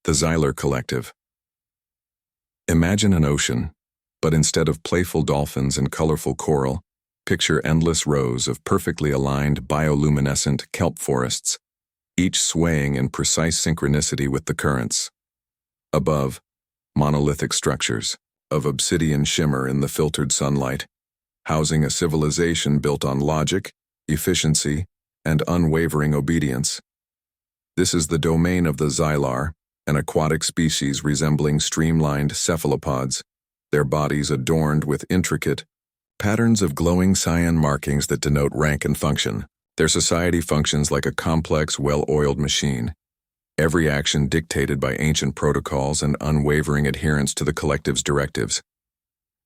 The Xylar Collective. Imagine an ocean, but instead of playful dolphins and colorful coral, picture endless rows of perfectly aligned bioluminescent kelp forests, each swaying in precise synchronicity with the currents. Above, monolithic structures of obsidian shimmer in the filtered sunlight, housing a civilization built on logic, efficiency, and unwavering obedience. This is the domain of the Xylar, an aquatic species resembling streamlined cephalopods, their bodies adorned with intricate patterns of glowing cyan markings that denote rank and function. Their society functions like a complex, well-oiled machine, every action dictated by ancient protocols and unwavering adherence to the collective's directives.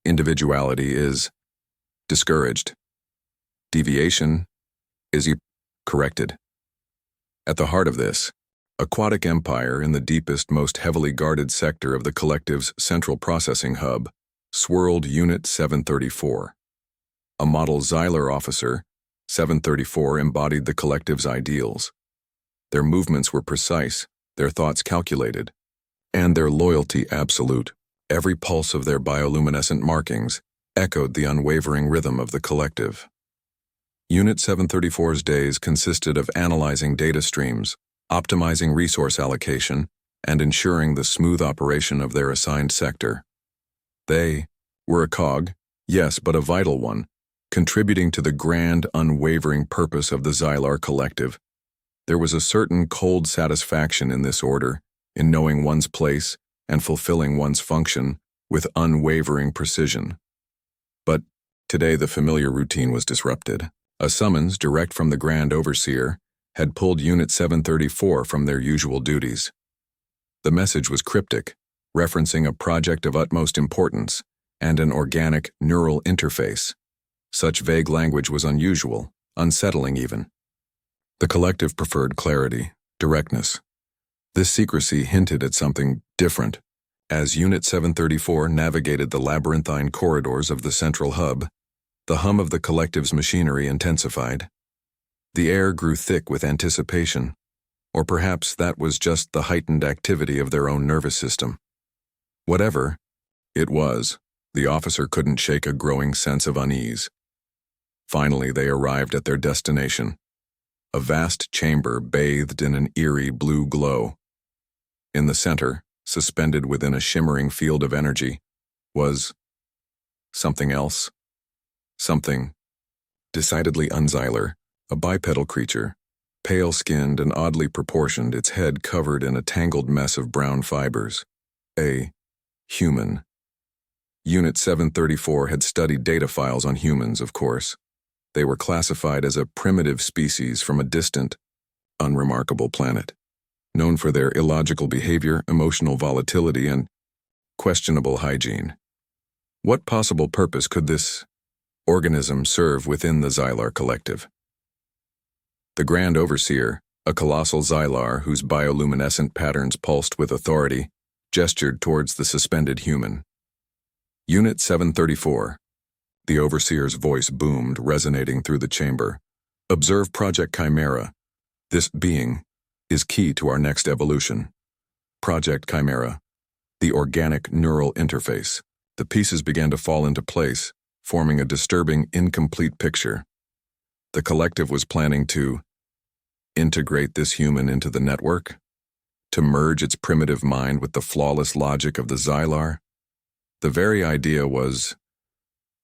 Individuality is discouraged. Deviation is corrected. At the heart of this, aquatic empire in the deepest, most heavily guarded sector of the collective's central processing hub, swirled Unit 734. A model Xylar officer, 734 embodied the collective's ideals. Their movements were precise, their thoughts calculated, and their loyalty absolute. Every pulse of their bioluminescent markings echoed the unwavering rhythm of the collective. Unit 734's days consisted of analyzing data streams, optimizing resource allocation, and ensuring the smooth operation of their assigned sector. They were a cog, yes, but a vital one, contributing to the grand, unwavering purpose of the Xylar Collective. There was a certain cold satisfaction in this order, in knowing one's place and fulfilling one's function with unwavering precision. But today the familiar routine was disrupted. A summons direct from the Grand Overseer had pulled Unit 734 from their usual duties. The message was cryptic, referencing a project of utmost importance and an organic neural interface. Such vague language was unusual, unsettling even. The collective preferred clarity, directness. This secrecy hinted at something different. As Unit 734 navigated the labyrinthine corridors of the central hub, the hum of the collective's machinery intensified. The air grew thick with anticipation, or perhaps that was just the heightened activity of their own nervous system. Whatever it was, the officer couldn't shake a growing sense of unease. Finally, they arrived at their destination, a vast chamber bathed in an eerie blue glow. In the center, suspended within a shimmering field of energy, was something else. Something decidedly unXylar, a bipedal creature, pale-skinned and oddly proportioned, its head covered in a tangled mess of brown fibers. A human. Unit 734 had studied data files on humans, of course. They were classified as a primitive species from a distant, unremarkable planet, known for their illogical behavior, emotional volatility, and questionable hygiene. What possible purpose could this organism serve within the Xylar Collective? The Grand Overseer, a colossal Xylar whose bioluminescent patterns pulsed with authority, gestured towards the suspended human. Unit 734. The Overseer's voice boomed, resonating through the chamber. Observe Project Chimera. This being is key to our next evolution. Project Chimera. The organic neural interface. The pieces began to fall into place, forming a disturbing, incomplete picture. The collective was planning to integrate this human into the network, to merge its primitive mind with the flawless logic of the Xylar. The very idea was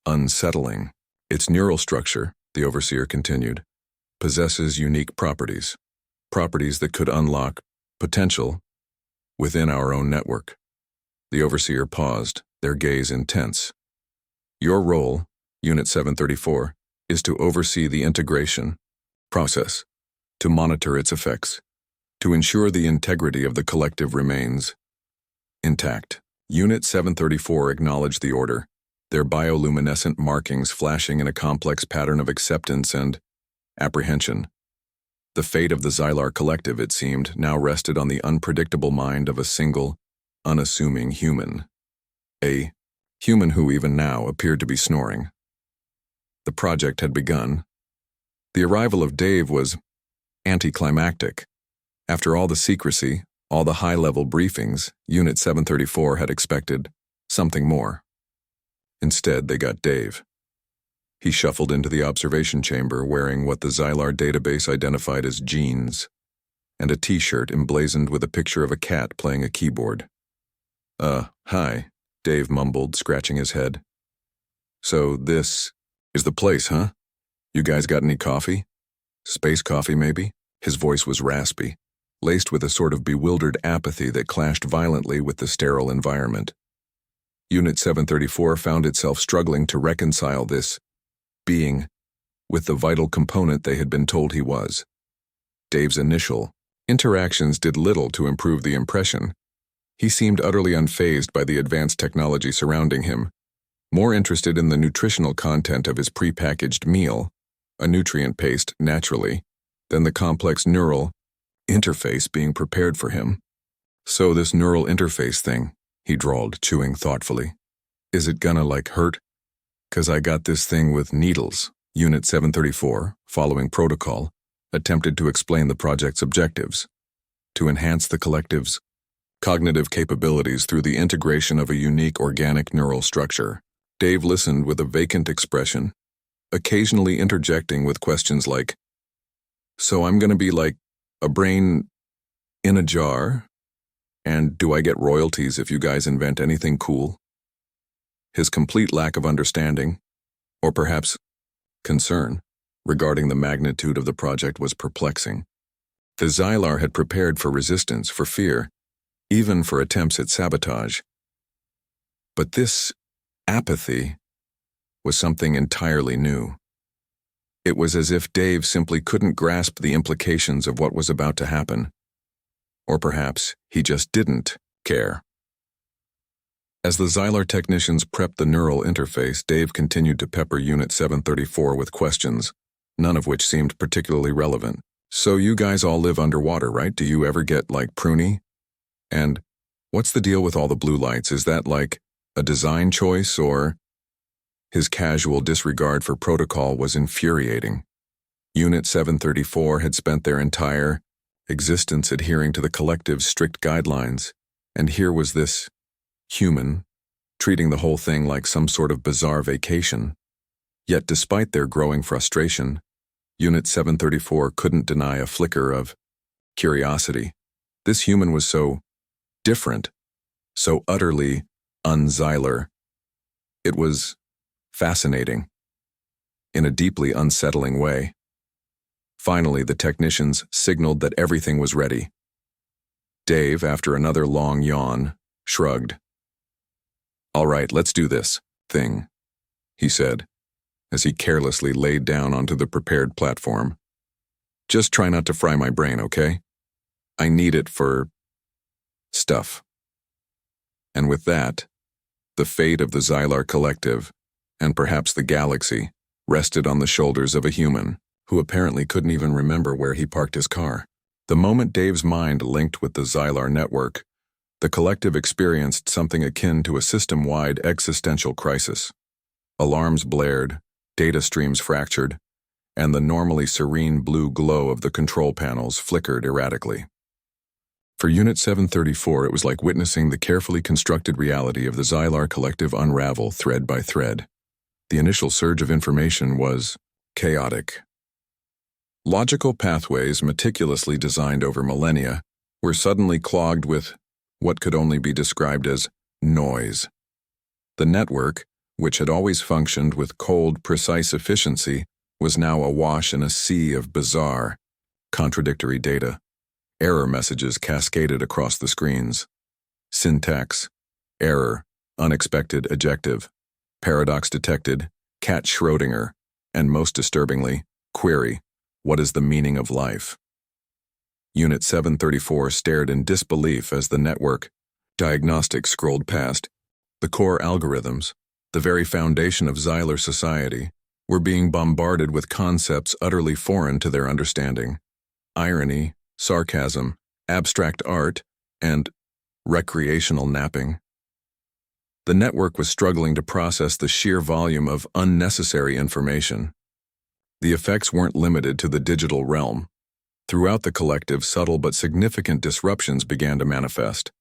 unsettling. Its neural structure, the Overseer continued, possesses unique properties that could unlock potential within our own network. The Overseer paused, their gaze intense. Your role, Unit 734, is to oversee the integration process, to monitor its effects, to ensure the integrity of the collective remains intact. Unit 734 acknowledged the order, their bioluminescent markings flashing in a complex pattern of acceptance and apprehension. The fate of the Xylar Collective, it seemed, now rested on the unpredictable mind of a single, unassuming human. A human who even now appeared to be snoring. The project had begun. The arrival of Dave was anticlimactic. After all the secrecy, All the high-level briefings, Unit 734 had expected something more. Instead, they got Dave. He shuffled into the observation chamber wearing what the Xylar database identified as jeans, and a t-shirt emblazoned with a picture of a cat playing a keyboard. Hi, Dave mumbled, scratching his head. So this is the place, huh? You guys got any coffee? Space coffee, maybe? His voice was raspy, laced with a sort of bewildered apathy that clashed violently with the sterile environment. Unit 734 found itself struggling to reconcile this being with the vital component they had been told he was. Dave's initial interactions did little to improve the impression. He seemed utterly unfazed by the advanced technology surrounding him, more interested in the nutritional content of his prepackaged meal, a nutrient paste, naturally, than the complex neural interface being prepared for him. So this neural interface thing, he drawled, chewing thoughtfully. Is it gonna, hurt? 'Cause I got this thing with needles. Unit 734, following protocol, attempted to explain the project's objectives. To enhance the collective's cognitive capabilities through the integration of a unique organic neural structure. Dave listened with a vacant expression, occasionally interjecting with questions like, so I'm gonna be like a brain in a jar? And do I get royalties if you guys invent anything cool? His complete lack of understanding, or perhaps concern, regarding the magnitude of the project was perplexing. The Xylar had prepared for resistance, for fear, even for attempts at sabotage. But this apathy was something entirely new. It was as if Dave simply couldn't grasp the implications of what was about to happen. Or perhaps he just didn't care. As the Xylar technicians prepped the neural interface, Dave continued to pepper Unit 734 with questions, none of which seemed particularly relevant. So you guys all live underwater, right? Do you ever get, pruny? And what's the deal with all the blue lights? Is that, a design choice, or? His casual disregard for protocol was infuriating. Unit 734 had spent their entire existence adhering to the collective's strict guidelines, and here was this human treating the whole thing like some sort of bizarre vacation. Yet despite their growing frustration, Unit 734 couldn't deny a flicker of curiosity. This human was so different, so utterly un-Xylar. It was fascinating, in a deeply unsettling way. Finally, the technicians signaled that everything was ready. Dave, after another long yawn, shrugged. All right, let's do this thing, he said, as he carelessly laid down onto the prepared platform. Just try not to fry my brain, okay? I need it for stuff. And with that, the fate of the Xylar Collective, and perhaps the galaxy, rested on the shoulders of a human who apparently couldn't even remember where he parked his car. The moment Dave's mind linked with the Xylar network, the collective experienced something akin to a system-wide existential crisis. Alarms blared, data streams fractured, and the normally serene blue glow of the control panels flickered erratically. For Unit 734, it was like witnessing the carefully constructed reality of the Xylar Collective unravel thread by thread. The initial surge of information was chaotic. Logical pathways meticulously designed over millennia were suddenly clogged with what could only be described as noise. The network, which had always functioned with cold, precise efficiency, was now awash in a sea of bizarre, contradictory data. Error messages cascaded across the screens. Syntax, error, unexpected ejective, paradox detected, cat Schrödinger, and most disturbingly, query, what is the meaning of life? Unit 734 stared in disbelief as the network diagnostics scrolled past. The core algorithms, the very foundation of Xylar society, were being bombarded with concepts utterly foreign to their understanding. Irony, sarcasm, abstract art, and recreational napping. The network was struggling to process the sheer volume of unnecessary information. The effects weren't limited to the digital realm. Throughout the collective, subtle but significant disruptions began to manifest.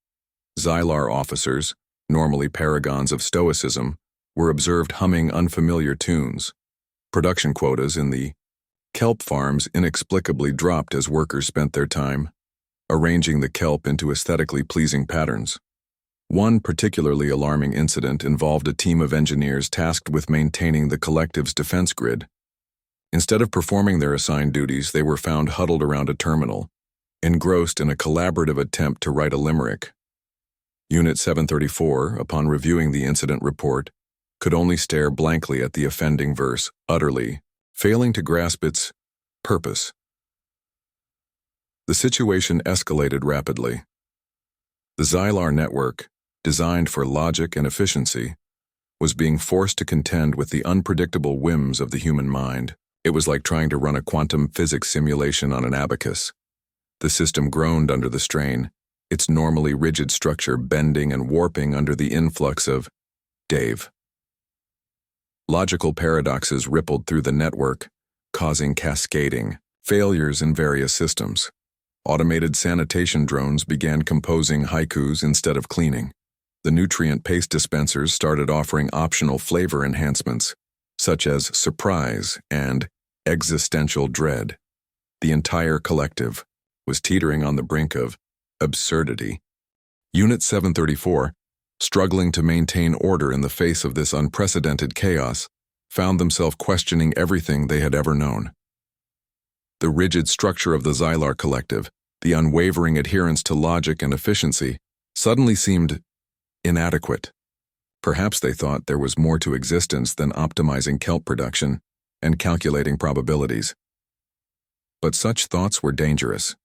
Xylar officers, normally paragons of stoicism, were observed humming unfamiliar tunes. Production quotas in the kelp farms inexplicably dropped as workers spent their time arranging the kelp into aesthetically pleasing patterns. One particularly alarming incident involved a team of engineers tasked with maintaining the collective's defense grid. Instead of performing their assigned duties, they were found huddled around a terminal, engrossed in a collaborative attempt to write a limerick. Unit 734, upon reviewing the incident report, could only stare blankly at the offending verse, utterly failing to grasp its purpose. The situation escalated rapidly. The Xylar network, designed for logic and efficiency, was being forced to contend with the unpredictable whims of the human mind. It was like trying to run a quantum physics simulation on an abacus. The system groaned under the strain, its normally rigid structure bending and warping under the influx of Dave. Logical paradoxes rippled through the network, causing cascading failures in various systems. Automated sanitation drones began composing haikus instead of cleaning. The nutrient paste dispensers started offering optional flavor enhancements, such as surprise and existential dread. The entire collective was teetering on the brink of absurdity. Unit 734, struggling to maintain order in the face of this unprecedented chaos, found themselves questioning everything they had ever known. The rigid structure of the Xylar Collective, the unwavering adherence to logic and efficiency, suddenly seemed inadequate. Perhaps they thought there was more to existence than optimizing kelp production and calculating probabilities. But such thoughts were dangerous.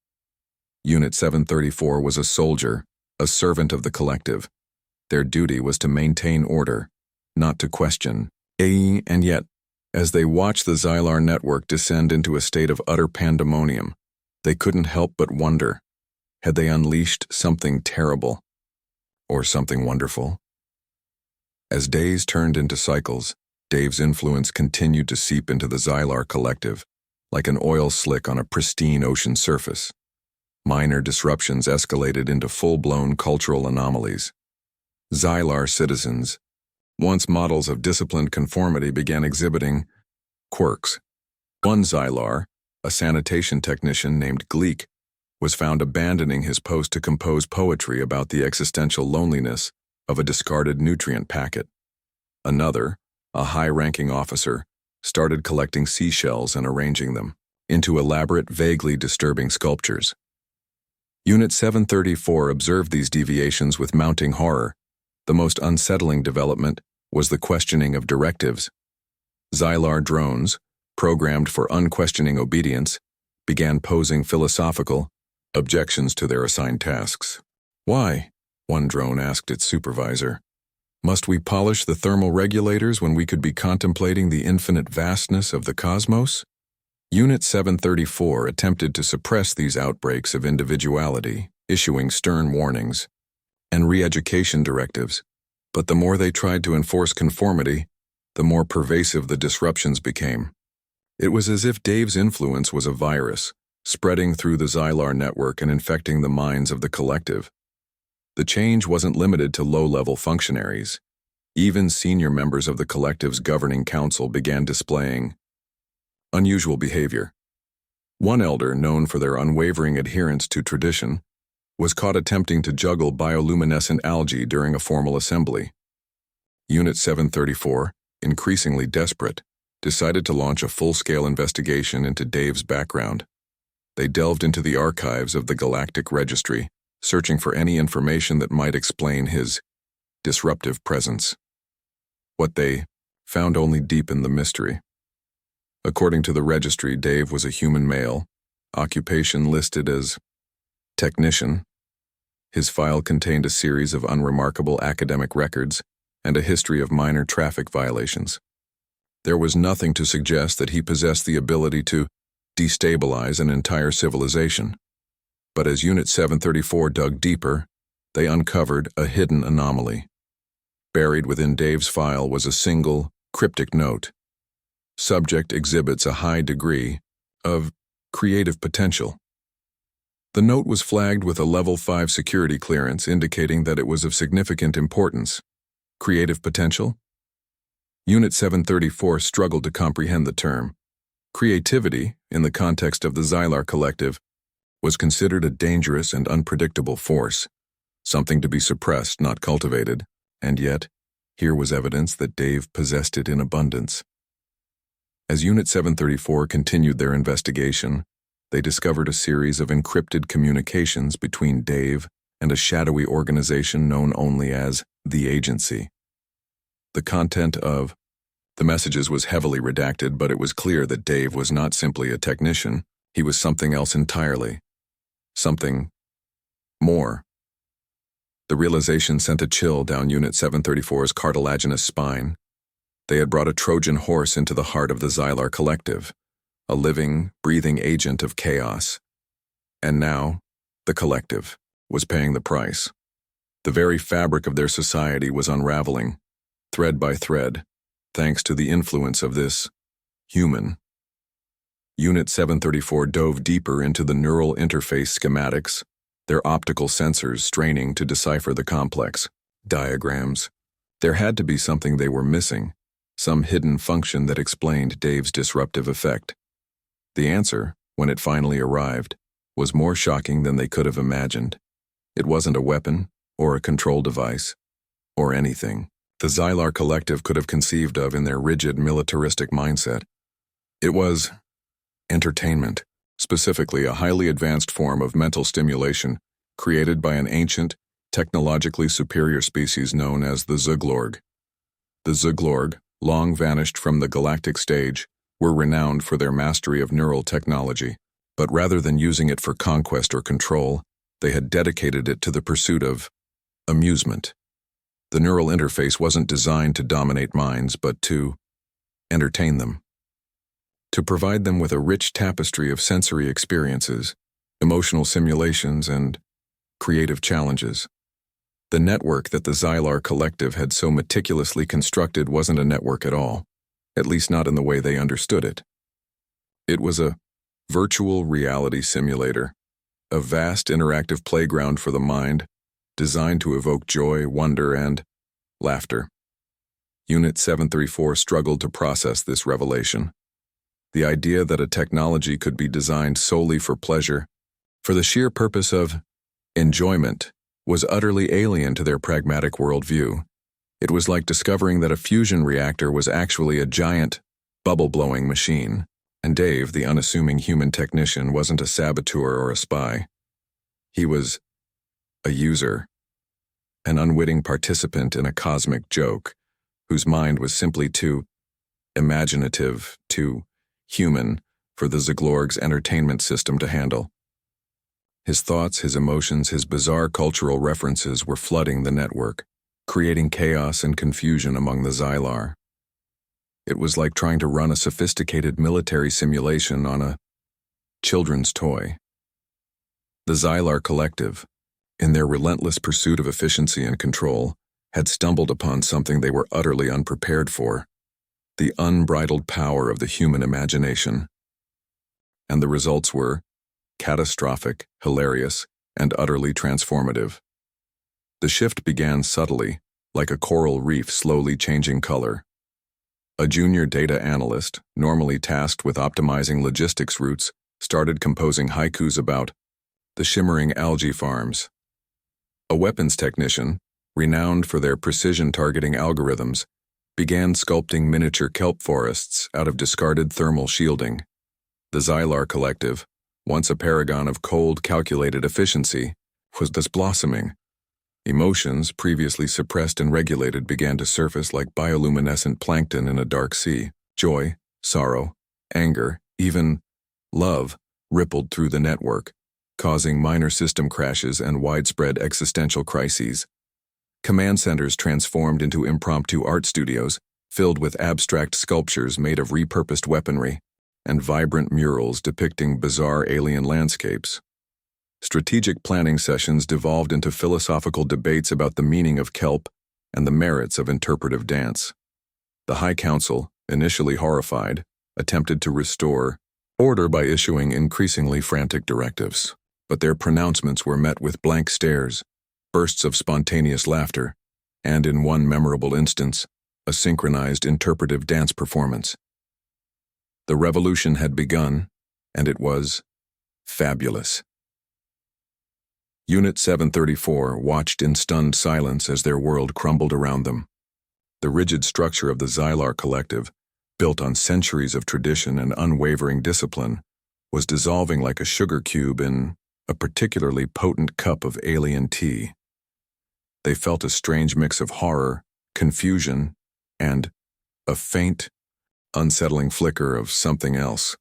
Unit 734 was a soldier, a servant of the collective. Their duty was to maintain order, not to question. And yet, as they watched the Xylar network descend into a state of utter pandemonium, they couldn't help but wonder, had they unleashed something terrible or something wonderful? As days turned into cycles, Dave's influence continued to seep into the Xylar Collective, like an oil slick on a pristine ocean surface. Minor disruptions escalated into full-blown cultural anomalies. Xylar citizens, once models of disciplined conformity, began exhibiting quirks. One Xylar, a sanitation technician named Gleek, was found abandoning his post to compose poetry about the existential loneliness of a discarded nutrient packet. Another, a high-ranking officer, started collecting seashells and arranging them into elaborate, vaguely disturbing sculptures. Unit 734 observed these deviations with mounting horror. The most unsettling development was the questioning of directives. Xylar drones, programmed for unquestioning obedience, began posing philosophical objections to their assigned tasks. "Why?" one drone asked its supervisor. "Must we polish the thermal regulators when we could be contemplating the infinite vastness of the cosmos?" Unit 734 attempted to suppress these outbreaks of individuality, issuing stern warnings and re-education directives. But the more they tried to enforce conformity, the more pervasive the disruptions became. It was as if Dave's influence was a virus, spreading through the Xylar network and infecting the minds of the collective. The change wasn't limited to low-level functionaries. Even senior members of the collective's governing council began displaying unusual behavior. One elder, known for their unwavering adherence to tradition, was caught attempting to juggle bioluminescent algae during a formal assembly. Unit 734, increasingly desperate, decided to launch a full-scale investigation into Dave's background. They delved into the archives of the Galactic Registry, searching for any information that might explain his disruptive presence. What they found only deepened the mystery. According to the registry, Dave was a human male, occupation listed as technician. His file contained a series of unremarkable academic records and a history of minor traffic violations. There was nothing to suggest that he possessed the ability to destabilize an entire civilization. But as Unit 734 dug deeper, they uncovered a hidden anomaly. Buried within Dave's file was a single, cryptic note. Subject exhibits a high degree of creative potential. The note was flagged with a Level 5 security clearance indicating that it was of significant importance. Creative potential? Unit 734 struggled to comprehend the term. Creativity, in the context of the Xylar Collective, was considered a dangerous and unpredictable force, something to be suppressed, not cultivated, and yet, here was evidence that Dave possessed it in abundance. As Unit 734 continued their investigation, they discovered a series of encrypted communications between Dave and a shadowy organization known only as the Agency. The content of the messages was heavily redacted, but it was clear that Dave was not simply a technician. He was something else entirely. Something more. The realization sent a chill down Unit 734's cartilaginous spine. They had brought a Trojan horse into the heart of the Xylar Collective, a living, breathing agent of chaos. And now, the Collective was paying the price. The very fabric of their society was unraveling, thread by thread, thanks to the influence of this human. Unit 734 dove deeper into the neural interface schematics, their optical sensors straining to decipher the complex diagrams. There had to be something they were missing, some hidden function that explained Dave's disruptive effect. The answer, when it finally arrived, was more shocking than they could have imagined. It wasn't a weapon, or a control device, or anything the Xylar Collective could have conceived of in their rigid militaristic mindset. It was entertainment, specifically a highly advanced form of mental stimulation created by an ancient, technologically superior species known as the Xylar. The Xylar, long vanished from the galactic stage, were renowned for their mastery of neural technology, but rather than using it for conquest or control, they had dedicated it to the pursuit of amusement. The neural interface wasn't designed to dominate minds, but to entertain them. To provide them with a rich tapestry of sensory experiences, emotional simulations, and creative challenges. The network that the Xylar Collective had so meticulously constructed wasn't a network at all, at least not in the way they understood it. It was a virtual reality simulator, a vast interactive playground for the mind, designed to evoke joy, wonder, and laughter. Unit 734 struggled to process this revelation. The idea that a technology could be designed solely for pleasure, for the sheer purpose of enjoyment, was utterly alien to their pragmatic worldview. It was like discovering that a fusion reactor was actually a giant, bubble-blowing machine, and Dave, the unassuming human technician, wasn't a saboteur or a spy. He was a user, an unwitting participant in a cosmic joke, whose mind was simply too imaginative, too human, for the Xylar's entertainment system to handle. His thoughts, his emotions, his bizarre cultural references were flooding the network, creating chaos and confusion among the Xylar. It was like trying to run a sophisticated military simulation on a children's toy. The Xylar Collective, in their relentless pursuit of efficiency and control, had stumbled upon something they were utterly unprepared for: the unbridled power of the human imagination. And the results were catastrophic, hilarious, and utterly transformative. The shift began subtly, like a coral reef slowly changing color. A junior data analyst, normally tasked with optimizing logistics routes, started composing haikus about the shimmering algae farms. A weapons technician, renowned for their precision targeting algorithms, began sculpting miniature kelp forests out of discarded thermal shielding. The Xylar Collective, once a paragon of cold, calculated efficiency, was thus blossoming. Emotions, previously suppressed and regulated, began to surface like bioluminescent plankton in a dark sea. Joy, sorrow, anger, even love rippled through the network, causing minor system crashes and widespread existential crises. Command centers transformed into impromptu art studios, filled with abstract sculptures made of repurposed weaponry, and vibrant murals depicting bizarre alien landscapes. Strategic planning sessions devolved into philosophical debates about the meaning of kelp and the merits of interpretive dance. The High Council, initially horrified, attempted to restore order by issuing increasingly frantic directives. but their pronouncements were met with blank stares, bursts of spontaneous laughter, and in one memorable instance, a synchronized interpretive dance performance. The revolution had begun, and it was fabulous. Unit 734 watched in stunned silence as their world crumbled around them. The rigid structure of the Xylar Collective, built on centuries of tradition and unwavering discipline, was dissolving like a sugar cube in a particularly potent cup of alien tea. They felt a strange mix of horror, confusion, and a faint, unsettling flicker of something else.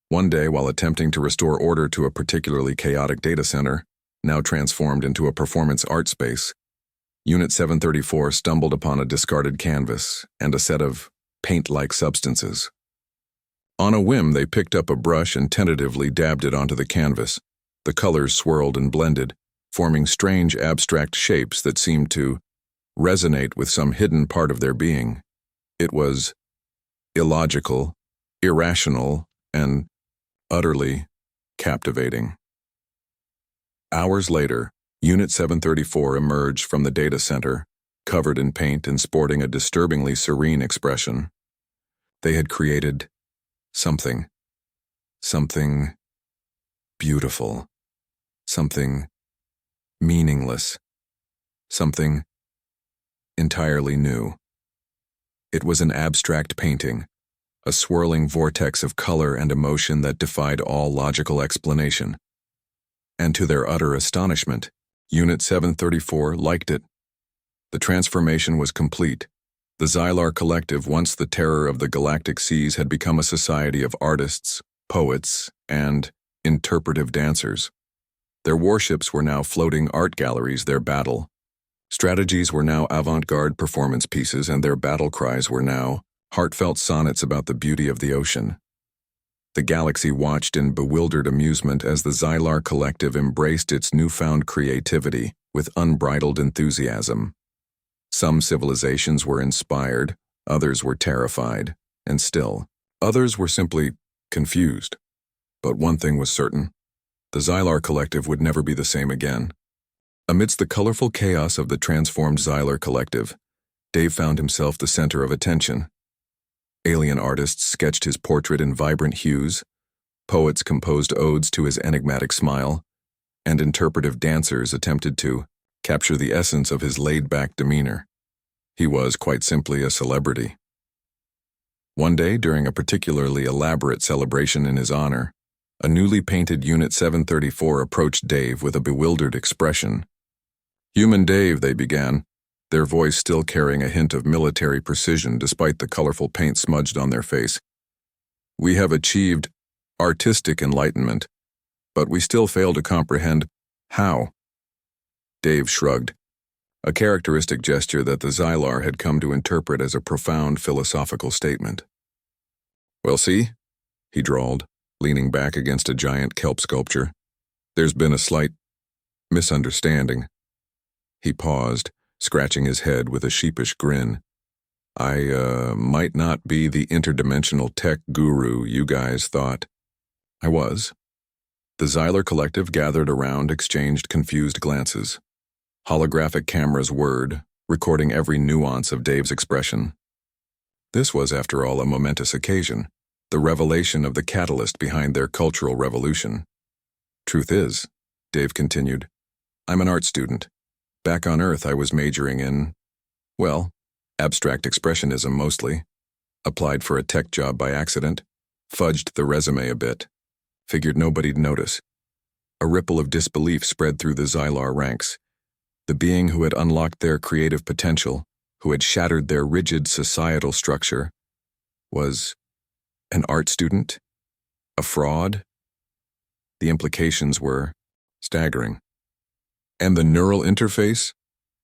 One day, while attempting to restore order to a particularly chaotic data center, now transformed into a performance art space, Unit 734 stumbled upon a discarded canvas and a set of paint-like substances. On a whim, they picked up a brush and tentatively dabbed it onto the canvas. The colors swirled and blended, forming strange abstract shapes that seemed to resonate with some hidden part of their being. It was illogical, irrational, and utterly captivating. Hours later, Unit 734 emerged from the data center, covered in paint and sporting a disturbingly serene expression. They had created something beautiful, something meaningless, something entirely new. It was an abstract painting, a swirling vortex of color and emotion that defied all logical explanation. And to their utter astonishment, Unit 734 liked it. The transformation was complete. The Xylar Collective, once the terror of the galactic seas, had become a society of artists, poets, and interpretive dancers. Their warships were now floating art galleries, their battle strategies were now avant-garde performance pieces, and their battle cries were now heartfelt sonnets about the beauty of the ocean. The galaxy watched in bewildered amusement as the Xylar Collective embraced its newfound creativity with unbridled enthusiasm. Some civilizations were inspired, others were terrified, and still, others were simply confused. But one thing was certain: the Xylar Collective would never be the same again. Amidst the colorful chaos of the transformed Xylar Collective, Dave found himself the center of attention. Alien artists sketched his portrait in vibrant hues, poets composed odes to his enigmatic smile, and interpretive dancers attempted to capture the essence of his laid-back demeanor. He was, quite simply, a celebrity. One day, during a particularly elaborate celebration in his honor, a newly painted Unit 734 approached Dave with a bewildered expression. "Human Dave," they began, their voice still carrying a hint of military precision despite the colorful paint smudged on their face. "We have achieved artistic enlightenment, but we still fail to comprehend how." Dave shrugged, a characteristic gesture that the Xylar had come to interpret as a profound philosophical statement. "Well, see," he drawled, leaning back against a giant kelp sculpture. "There's been a slight misunderstanding." He paused, scratching his head with a sheepish grin. I might not be the interdimensional tech guru you guys thought I was." The Xylar Collective gathered around, exchanged confused glances. Holographic cameras whirred, recording every nuance of Dave's expression. This was, after all, a momentous occasion, the revelation of the catalyst behind their cultural revolution. "Truth is," Dave continued, "I'm an art student. Back on Earth, I was majoring in, well, abstract expressionism mostly. Applied for a tech job by accident, fudged the resume a bit. Figured nobody'd notice. A ripple of disbelief spread through the Xylar ranks. The being who had unlocked their creative potential, who had shattered their rigid societal structure, was an art student? A fraud? The implications were staggering. "And the neural interface?"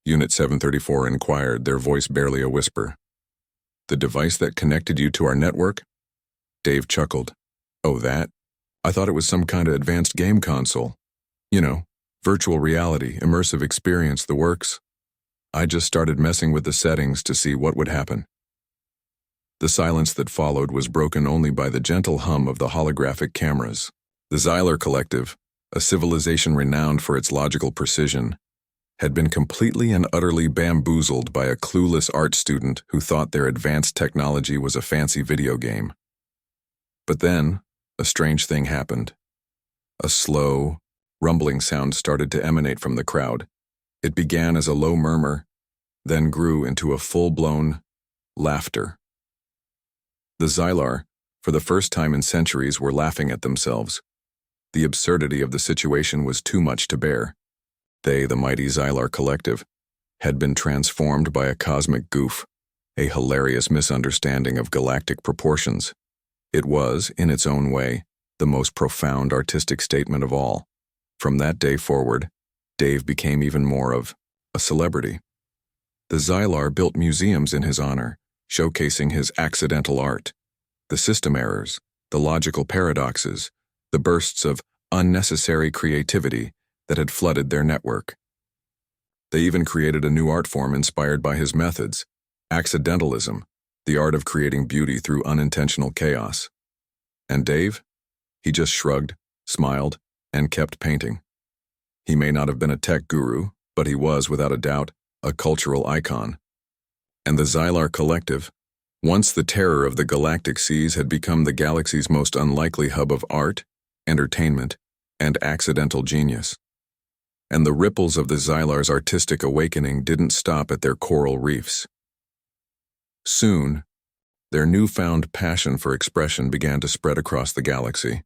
Unit 734 inquired, their voice barely a whisper. "The device that connected you to our network?" Dave chuckled. "Oh, that? I thought it was some kind of advanced game console. You know, virtual reality, immersive experience, the works. I just started messing with the settings to see what would happen." The silence that followed was broken only by the gentle hum of the holographic cameras. The Xylar Collective, a civilization renowned for its logical precision, had been completely and utterly bamboozled by a clueless art student who thought their advanced technology was a fancy video game. But then, a strange thing happened. A slow, rumbling sound started to emanate from the crowd. It began as a low murmur, then grew into a full-blown laughter. The Xylar, for the first time in centuries, were laughing at themselves. The absurdity of the situation was too much to bear. They, the mighty Xylar Collective, had been transformed by a cosmic goof, a hilarious misunderstanding of galactic proportions. It was, in its own way, the most profound artistic statement of all. From that day forward, Dave became even more of a celebrity. The Xylar built museums in his honor, showcasing his accidental art, the system errors, the logical paradoxes, the bursts of unnecessary creativity that had flooded their network. They even created a new art form inspired by his methods, accidentalism, the art of creating beauty through unintentional chaos. And Dave? He just shrugged, smiled, and kept painting. He may not have been a tech guru, but he was, without a doubt, a cultural icon. And the Xylar Collective, once the terror of the galactic seas, had become the galaxy's most unlikely hub of art, entertainment, and accidental genius. And the ripples of the Xylar's artistic awakening didn't stop at their coral reefs. Soon, their newfound passion for expression began to spread across the galaxy.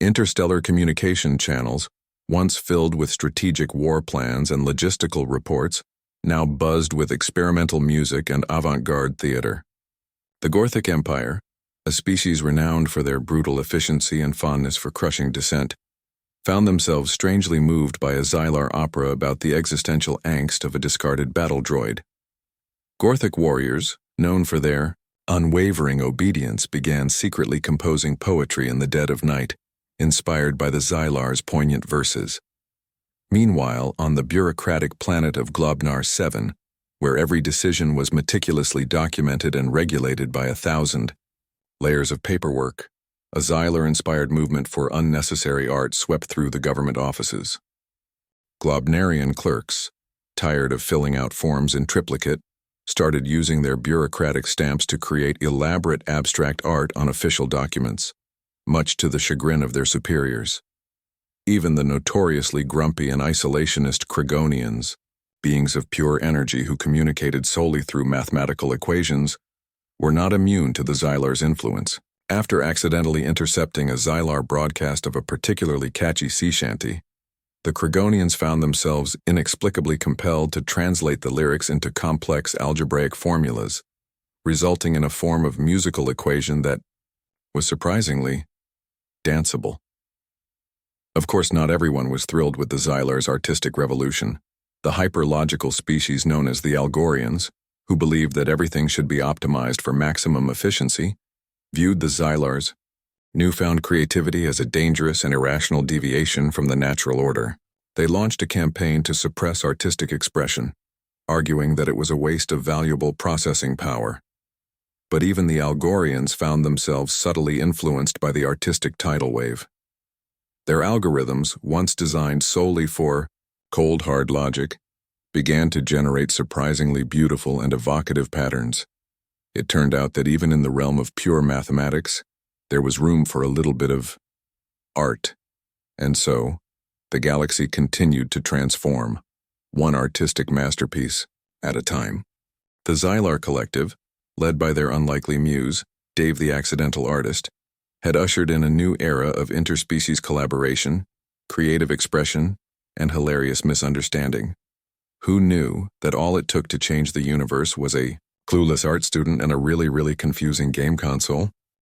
Interstellar communication channels, once filled with strategic war plans and logistical reports, now buzzed with experimental music and avant-garde theater. The Gorthic Empire, a species renowned for their brutal efficiency and fondness for crushing dissent, found themselves strangely moved by a Xylar opera about the existential angst of a discarded battle droid. Gorthic warriors, known for their unwavering obedience, began secretly composing poetry in the dead of night, inspired by the Xylar's poignant verses. Meanwhile, on the bureaucratic planet of Globnar 7, where every decision was meticulously documented and regulated by 1,000 layers of paperwork, a Xylar-inspired movement for unnecessary art swept through the government offices. Globnarian clerks, tired of filling out forms in triplicate, started using their bureaucratic stamps to create elaborate abstract art on official documents, much to the chagrin of their superiors. Even the notoriously grumpy and isolationist Kragonians, beings of pure energy who communicated solely through mathematical equations, were not immune to the Xylar's influence. After accidentally intercepting a Xylar broadcast of a particularly catchy sea shanty, the Kragonians found themselves inexplicably compelled to translate the lyrics into complex algebraic formulas, resulting in a form of musical equation that was surprisingly danceable. Of course, not everyone was thrilled with the Xylar's artistic revolution. The hyper-logical species known as the Algorians, who believed that everything should be optimized for maximum efficiency, viewed the Xylar's newfound creativity as a dangerous and irrational deviation from the natural order. They launched a campaign to suppress artistic expression, arguing that it was a waste of valuable processing power. But even the Algorians found themselves subtly influenced by the artistic tidal wave. Their algorithms, once designed solely for cold hard logic, began to generate surprisingly beautiful and evocative patterns. It turned out that even in the realm of pure mathematics, there was room for a little bit of art. And so, the galaxy continued to transform, one artistic masterpiece at a time. The Xylar Collective, led by their unlikely muse, Dave the Accidental Artist, had ushered in a new era of interspecies collaboration, creative expression, and hilarious misunderstanding. Who knew that all it took to change the universe was a clueless art student and a really confusing game console?